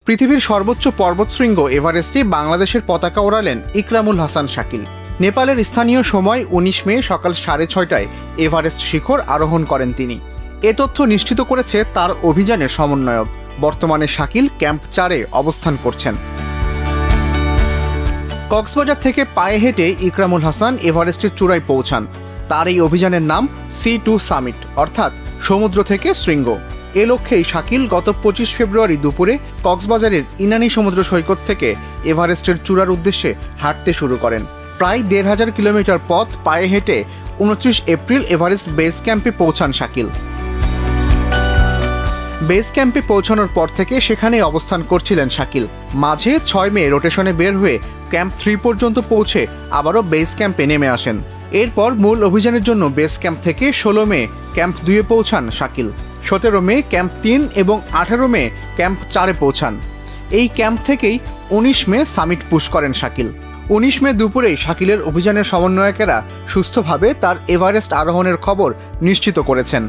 পৃথিবীর সর্বোচ্চ পর্বতশৃঙ্গ এভারেস্টে বাংলাদেশের পতাকা ওড়ালেন ইকরামুল হাসান শাকিল। নেপালের স্থানীয় সময় ১৯ মে সকাল ৬:৩০টায় এভারেস্ট শিখর আরোহণ করেন তিনি। এ তথ্য নিশ্চিত করেছে তার অভিযানের সমন্বয়ক। বর্তমানে শাকিল ক্যাম্প ৪-এ অবস্থান করছেন। কক্সবাজার থেকে পায়ে হেঁটে ইকরামুল হাসান এভারেস্টের চূড়ায় পৌঁছান। তার এই অভিযানের নাম C2 সামিট, অর্থাৎ সমুদ্র থেকে শৃঙ্গ। এ লক্ষ্যেই শাকিল গত ২৫ ফেব্রুয়ারি দুপুরে কক্সবাজারের ইনানি সমুদ্র সৈকত থেকে এভারেস্টের চূড়ার উদ্দেশ্যে হাঁটতে শুরু করেন। প্রায় ১৫০০ কিলোমিটার পথ পায়ে হেঁটে ২৯ এপ্রিল এভারেস্ট বেস ক্যাম্পে পৌঁছান শাকিল। বেস ক্যাম্পে পৌঁছানোর পর থেকে সেখানেই অবস্থান করছিলেন শাকিল। মাঝে ৬ মে রোটেশনে বের হয়ে ক্যাম্প ৩ পর্যন্ত পৌঁছে আবারও বেস ক্যাম্পে নেমে আসেন। এরপর মূল অভিযানের জন্য বেস ক্যাম্প থেকে ১৬ মে ক্যাম্প ২-এ পৌঁছান শাকিল। ১৭ মে ক্যাম্প ৩ এবং ১৮ মে ক্যাম্প ৪-এ পৌঁছান। এই ক্যাম্প থেকেই ১৯ মে সামিট পুশ করেন শাকিল। ১৯ মে দুপুরেই শাকিলের অভিযানের সমন্বয়কেরা সুস্থভাবে তার এভারেস্ট আরোহণের খবর নিশ্চিত করেছেন।